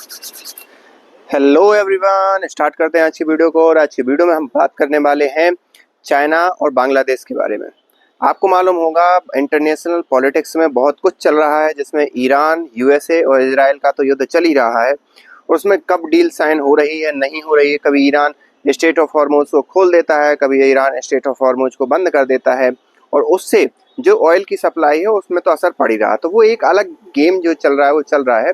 Hello everyone, start करते हैं आज की वीडियो को। और आज की वीडियो में हम बात करने वाले हैं चाइना और बांग्लादेश के बारे में। आपको मालूम होगा इंटरनेशनल पॉलिटिक्स में बहुत कुछ चल रहा है, जिसमें ईरान, यूएसए और इजराइल का तो युद्ध चल ही रहा है। और उसमें कब डील साइन हो रही है, नहीं हो रही है। कभी ईरान स्टेट ऑफ हॉर्मुज को खोल देता है, कभी ईरान स्टेट ऑफ हॉर्मुज को बंद कर देता है, और उससे जो ऑयल की सप्लाई है उसमें तो असर पड़ ही रहा। तो वो एक अलग गेम जो चल रहा है वो चल रहा है।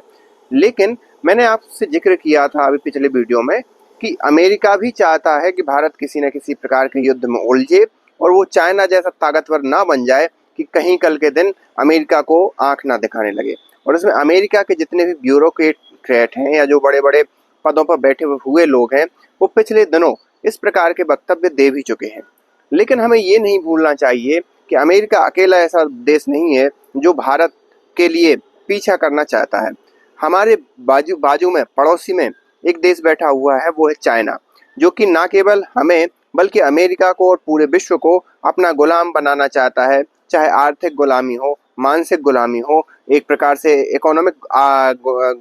लेकिन मैंने आपसे जिक्र किया था अभी पिछले वीडियो में कि अमेरिका भी चाहता है कि भारत किसी न किसी प्रकार के युद्ध में उलझे और वो चाइना जैसा ताकतवर ना बन जाए कि कहीं कल के दिन अमेरिका को आंख ना दिखाने लगे। और इसमें अमेरिका के जितने भी ब्यूरोक्रेट हैं या जो बड़े बड़े पदों पर बैठे हुए लोग हैं, वो पिछले दिनों इस प्रकार के वक्तव्य दे भी चुके हैं। लेकिन हमें ये नहीं भूलना चाहिए कि अमेरिका अकेला ऐसा देश नहीं है जो भारत के लिए पीछा करना चाहता है। हमारे बाजू में पड़ोसी में एक देश बैठा हुआ है, वो है चाइना, जो कि ना केवल हमें बल्कि अमेरिका को और पूरे विश्व को अपना गुलाम बनाना चाहता है। चाहे आर्थिक गुलामी हो, मानसिक गुलामी हो, एक प्रकार से इकोनॉमिक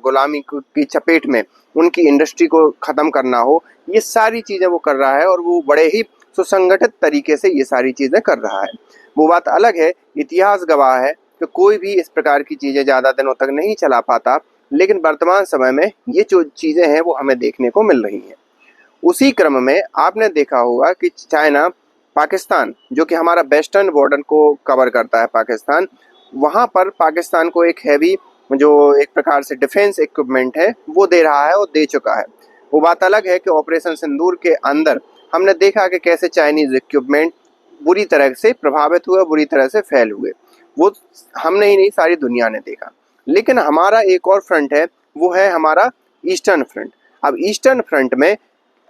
गुलामी की चपेट में उनकी इंडस्ट्री को ख़त्म करना हो, ये सारी चीज़ें वो कर रहा है। और वो बड़े ही सुसंगठित तरीके से ये सारी चीज़ें कर रहा है। वो बात अलग है, इतिहास गवाह है कि कोई भी इस प्रकार की चीज़ें ज़्यादा दिनों तक नहीं चला पाता। लेकिन वर्तमान समय में ये जो चीज़ें हैं वो हमें देखने को मिल रही हैं। उसी क्रम में आपने देखा होगा कि चाइना, पाकिस्तान, जो कि हमारा वेस्टर्न बॉर्डर को कवर करता है पाकिस्तान, वहाँ पर पाकिस्तान को एक हैवी जो एक प्रकार से डिफेंस इक्विपमेंट है वो दे रहा है और दे चुका है। वो बात अलग है कि ऑपरेशन सिंदूर के अंदर हमने देखा कि कैसे चाइनीज़ इक्विपमेंट बुरी तरह से प्रभावित हुए, बुरी तरह से फैल हुए। वो हमने ही नहीं, सारी दुनिया ने देखा। लेकिन हमारा एक और फ्रंट है, वो है हमारा ईस्टर्न फ्रंट। अब ईस्टर्न फ्रंट में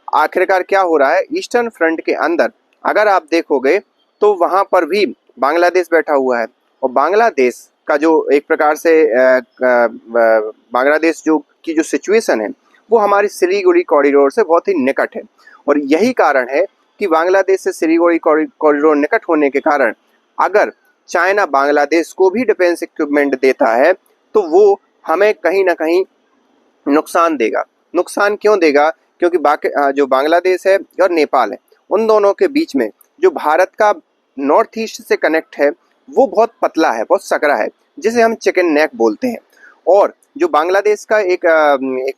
आखिरकार क्या हो रहा है? ईस्टर्न फ्रंट के अंदर अगर आप देखोगे तो वहाँ पर भी बांग्लादेश बैठा हुआ है। और बांग्लादेश का जो एक प्रकार से बांग्लादेश जो सिचुएशन है वो हमारी सिलीगुड़ी कॉरिडोर से बहुत ही निकट है। और यही कारण है कि बांग्लादेश से सिलीगुड़ी कॉरिडोर निकट होने के कारण अगर चाइना बांग्लादेश को भी डिफेंस इक्विपमेंट देता है तो वो हमें कहीं ना कहीं नुकसान देगा। नुकसान क्यों देगा? क्योंकि जो बांग्लादेश है और नेपाल है, उन दोनों के बीच में जो भारत का नॉर्थ ईस्ट से कनेक्ट है वो बहुत पतला है, बहुत सकरा है, जिसे हम चिकन नेक बोलते हैं। और जो बांग्लादेश का एक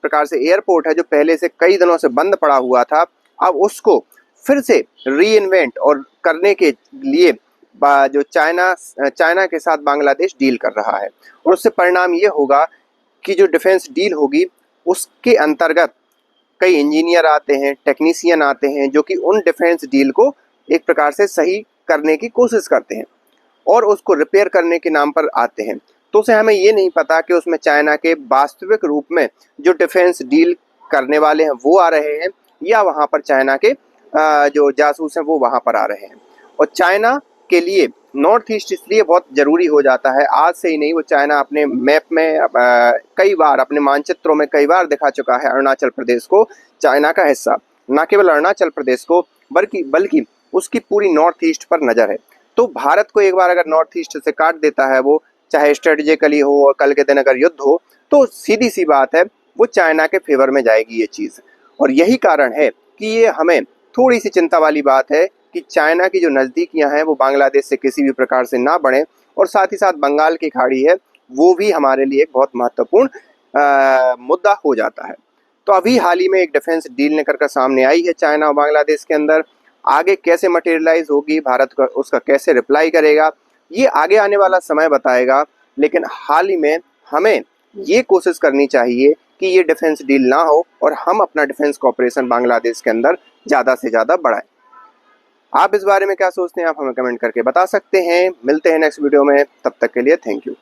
प्रकार से एयरपोर्ट है जो पहले से कई दिनों से बंद पड़ा हुआ था, अब उसको फिर से री और करने के लिए जो चाइना के साथ बांग्लादेश डील कर रहा है। और उससे परिणाम ये होगा कि जो डिफेंस डील होगी उसके अंतर्गत कई इंजीनियर आते हैं, टेक्नीशियन आते हैं, जो कि उन डिफेंस डील को एक प्रकार से सही करने की कोशिश करते हैं और उसको रिपेयर करने के नाम पर आते हैं। तो उसे हमें ये नहीं पता कि उसमें चाइना के वास्तविक रूप में जो डिफेंस डील करने वाले हैं वो आ रहे हैं या वहाँ पर चाइना के जो जासूस हैं वो वहाँ पर आ रहे हैं। और चाइना के लिए नॉर्थ ईस्ट इसलिए बहुत ज़रूरी हो जाता है, आज से ही नहीं, वो चाइना अपने मैप में कई बार, अपने मानचित्रों में कई बार दिखा चुका है अरुणाचल प्रदेश को चाइना का हिस्सा। न केवल अरुणाचल प्रदेश को बल्कि उसकी पूरी नॉर्थ ईस्ट पर नज़र है। तो भारत को एक बार अगर नॉर्थ ईस्ट से काट देता है वो, चाहे स्ट्रेटेजिकली हो और कल के दिन अगर युद्ध हो, तो सीधी सी बात है वो चाइना के फेवर में जाएगी ये चीज़। और यही कारण है कि ये हमें थोड़ी सी चिंता वाली बात है कि चाइना की जो नज़दीकियां हैं वो बांग्लादेश से किसी भी प्रकार से ना बढ़ें। और साथ ही साथ बंगाल की खाड़ी है वो भी हमारे लिए एक बहुत महत्वपूर्ण मुद्दा हो जाता है। तो अभी हाल ही में एक डिफेंस डील निकल कर सामने आई है चाइना और बांग्लादेश के अंदर। आगे कैसे मटेरियलाइज होगी, भारत का उसका कैसे रिप्लाई करेगा, ये आगे आने वाला समय बताएगा। लेकिन हाल ही में हमें ये कोशिश करनी चाहिए कि ये डिफेंस डील ना हो और हम अपना डिफेंस कॉपरेशन बांग्लादेश के अंदर ज़्यादा से ज़्यादा बढ़ाएं। आप इस बारे में क्या सोचते हैं? आप हमें कमेंट करके बता सकते हैं। मिलते हैं नेक्स्ट वीडियो में, तब तक के लिए थैंक यू।